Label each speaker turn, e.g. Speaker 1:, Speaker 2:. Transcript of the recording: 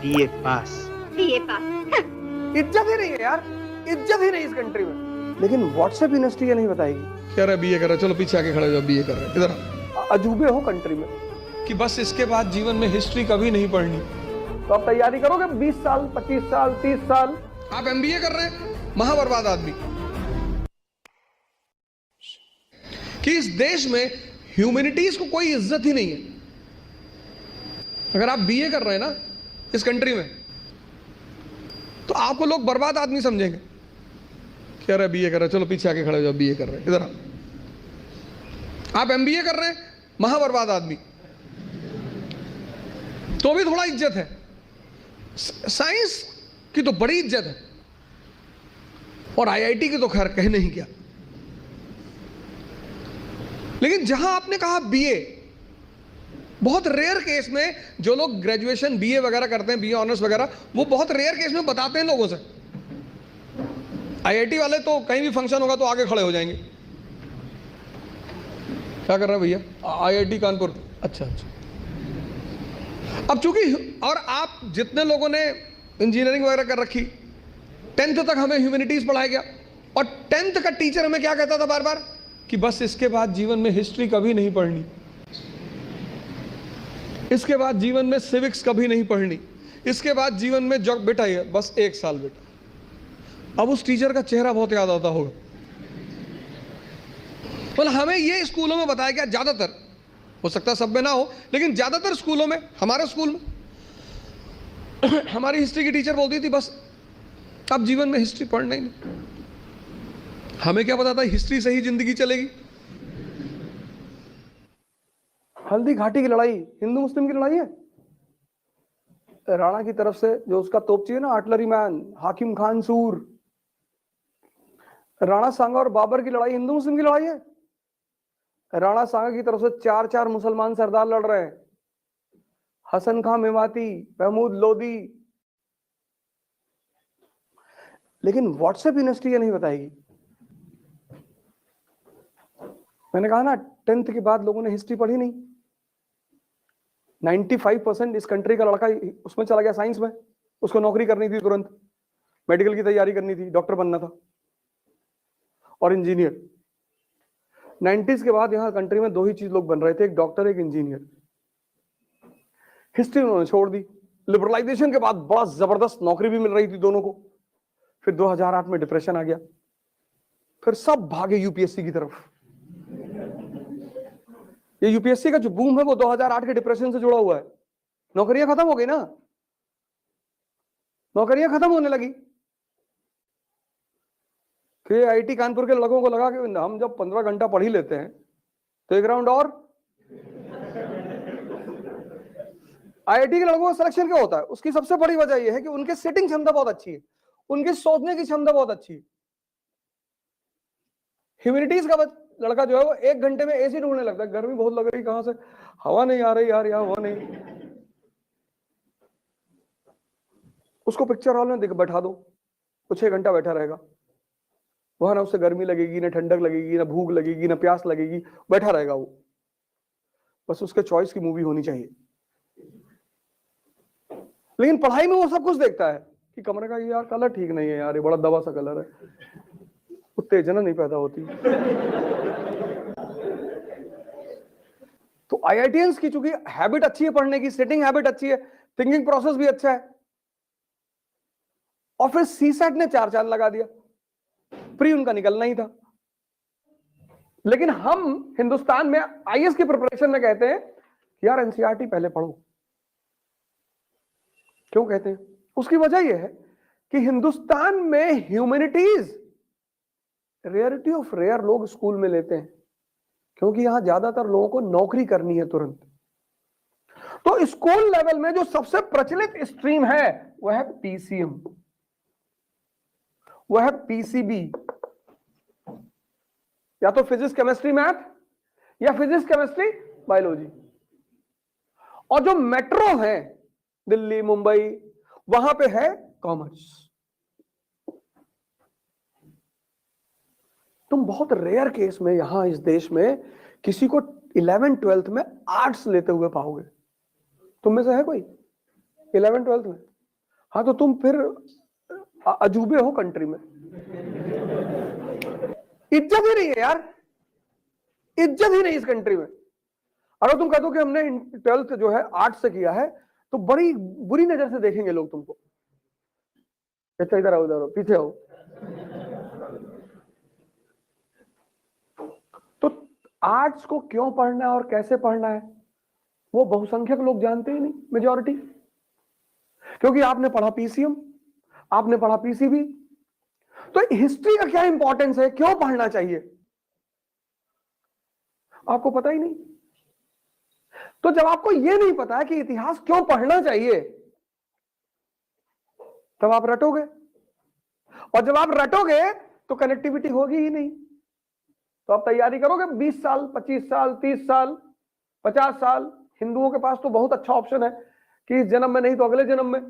Speaker 1: BA पास।
Speaker 2: BA पास।
Speaker 3: इज्जत ही नहीं है यार, इज्जत ही नहीं इस कंट्री में। लेकिन व्हाट्सएप यूनिवर्सिटी ये नहीं बताएगी।
Speaker 4: कह रहा है बीए कर रहा है, चलो पीछे आके खड़े हो जाओ, बीए कर रहे हैं इधर।
Speaker 3: अजूबे हो कंट्री में
Speaker 4: कि बस इसके बाद जीवन में हिस्ट्री कभी नहीं पढ़नी।
Speaker 3: तो आप तैयारी करोगे 20 साल, 25 साल, 30 साल।
Speaker 4: आप एमबीए कर रहे हैं, महाबर्बाद आदमी। कि इस देश में ह्यूमैनिटीज को कोई इज्जत ही नहीं है। अगर आप बीए कर रहे हैं ना इस कंट्री में, तो आपको लोग बर्बाद आदमी समझेंगे। कह रहा है बीए कर रहे हैं, चलो पीछे आके खड़े हो जाओ, बीए कर रहे हैं इधर। आप एमबीए कर रहे हैं, महाबर्बाद आदमी। तो भी थोड़ा इज्जत है। साइंस की तो बड़ी इज्जत है, और आईआईटी की तो खैर कहने ही क्या। लेकिन जहां आपने कहा बीए, बहुत रेयर केस में जो लोग ग्रेजुएशन बीए वगैरह करते हैं, बीए ऑनर्स वगैरह, वो बहुत रेयर केस में बताते हैं लोगों से। आईआईटी वाले तो कहीं भी फंक्शन होगा तो आगे खड़े हो जाएंगे। क्या कर रहे हैं भैया? आईआईटी कानपुर। अच्छा अच्छा। अब चूंकि, और आप जितने लोगों ने इंजीनियरिंग वगैरह कर रखी, 10th तक हमें ह्यूमैनिटीज पढ़ाया गया, और 10th का टीचर हमें क्या कहता था बार बार कि बस इसके बाद जीवन में हिस्ट्री कभी नहीं पढ़नी, इसके बाद जीवन में सिविक्स कभी नहीं पढ़नी, इसके बाद जीवन में जो बेटा ही है बस 1 साल बेटा। अब उस टीचर का चेहरा बहुत याद आता होगा। मतलब हमें ये स्कूलों में बताया गया, ज्यादातर, हो सकता है सब में ना हो, लेकिन ज्यादातर स्कूलों में, हमारे स्कूल में हमारी हिस्ट्री की टीचर बोलती थी बस अब जीवन में हिस्ट्री पढ़ना ही नहीं। हमें क्या पता था हिस्ट्री से ही जिंदगी चलेगी।
Speaker 3: हल्दी घाटी की लड़ाई हिंदू मुस्लिम की लड़ाई है। राणा की तरफ से जो उसका तोप चाहिए ना, आर्टिलरी मैन, हाकिम खान सूर। राणा सांगा और बाबर की लड़ाई हिंदू मुस्लिम की लड़ाई है। राणा सांगा की तरफ से 4-4 मुसलमान सरदार लड़ रहे हैं, हसन खां मेवाती, महमूद लोदी। लेकिन व्हाट्सएप यूनिवर्सिटी ये नहीं बताएगी। मैंने कहा ना 10th के बाद लोगों ने हिस्ट्री पढ़ी नहीं। 95% इस कंट्री का लड़का उसमें चला गया साइंस में। उसको नौकरी करनी थी तुरंत, मेडिकल की तैयारी करनी थी, डॉक्टर बनना था और इंजीनियर। 90s के बाद यहां कंट्री में 2 ही चीज लोग बन रहे थे, एक डॉक्टर एक इंजीनियर। हिस्ट्री उन्होंने छोड़ दी। लिबरलाइजेशन के बाद बड़ा जबरदस्त नौकरी भी मिल रही थी दोनों को। फिर 2008 में डिप्रेशन आ गया, फिर सब भागे यूपीएससी की तरफ। ये यूपीएससी का जो बूम है वो 2008 के डिप्रेशन से जुड़ा हुआ है। नौकरियां खत्म हो गई ना, नौकरियां खत्म होने लगी। कि आईटी कानपुर के लड़कों को लगा कि हम जब 15 घंटा पढ़ ही लेते हैं तो एक राउंड और। आईआईटी के लड़कों का सिलेक्शन क्या होता है, उसकी सबसे बड़ी वजह यह है कि उनके सेटिंग क्षमता बहुत अच्छी है, उनकी सोचने की क्षमता बहुत अच्छी है। ह्यूमैनिटीज का लड़का जो है वो 1 घंटे में एसी ढूंढने लगता है, गर्मी बहुत लग रही, कहां से हवा नहीं आ रही यार, यहाँ हवा नहीं। उसको पिक्चर हॉल में बैठा दो, वो 6 घंटा बैठा रहेगा वहां। ना उससे गर्मी लगेगी, ना ठंडक लगेगी, ना भूख लगेगी, ना प्यास लगेगी, बैठा रहेगा वो। बस उसके चॉइस की मूवी होनी चाहिए। लेकिन पढ़ाई में वो सब कुछ देखता है कि कमरे का यार कलर ठीक नहीं है यार, ये बड़ा दबा सा कलर है, उत्तेजना नहीं पैदा होती। तो आईआईटीएंस की चूंकि हैबिट अच्छी है पढ़ने की, सेटिंग हैबिट अच्छी है, थिंकिंग प्रोसेस भी अच्छा है, और फिर सीसैट ने 4 चांद लगा दिया। प्री उनका निकलना ही था। लेकिन हम हिंदुस्तान में आईएएस की प्रिपरेशन में कहते हैं यार एनसीईआरटी पहले पढ़ो। क्यों कहते हैं? उसकी वजह यह है कि हिंदुस्तान में ह्यूमैनिटीज रेयरिटी ऑफ रेयर लोग स्कूल में लेते हैं, क्योंकि यहां ज्यादातर लोगों को नौकरी करनी है तुरंत। तो स्कूल लेवल में जो सबसे प्रचलित स्ट्रीम है वह है पीसीएम, वह है पीसीबी, या तो फिजिक्स केमिस्ट्री मैथ या फिजिक्स केमिस्ट्री बायोलॉजी। और जो मेट्रो है दिल्ली मुंबई, वहां पे है कॉमर्स। तुम बहुत रेयर केस में यहां इस देश में किसी को 11th-12th में आर्ट्स लेते हुए पाओगे। तुम में से है कोई 11th-12th में? हाँ तो तुम फिर अजूबे हो कंट्री में, इज्जत ही नहीं है यार, इज्जत ही नहीं इस कंट्री में। अगर तुम कह दो कि हमने 12th जो है आर्ट से किया है तो बड़ी बुरी नजर से देखेंगे लोग तुमको। अच्छा इधर आओ, इधर आओ, पीछे आओ। तो आर्ट्स को क्यों पढ़ना है और कैसे पढ़ना है वो बहुसंख्यक लोग जानते ही नहीं, मेजॉरिटी। क्योंकि आपने पढ़ा पीसीएम, आपने पढ़ा पीसीबी, तो हिस्ट्री का क्या इंपॉर्टेंस है, क्यों पढ़ना चाहिए, आपको पता ही नहीं। तो जब आपको यह नहीं पता है कि इतिहास क्यों पढ़ना चाहिए, तब आप रटोगे, और जब आप रटोगे तो कनेक्टिविटी होगी ही नहीं। तो आप तैयारी करोगे 20 साल, 25 साल, 30 साल, 50 साल। हिंदुओं के पास तो बहुत अच्छा ऑप्शन है कि इस जन्म में नहीं तो अगले जन्म में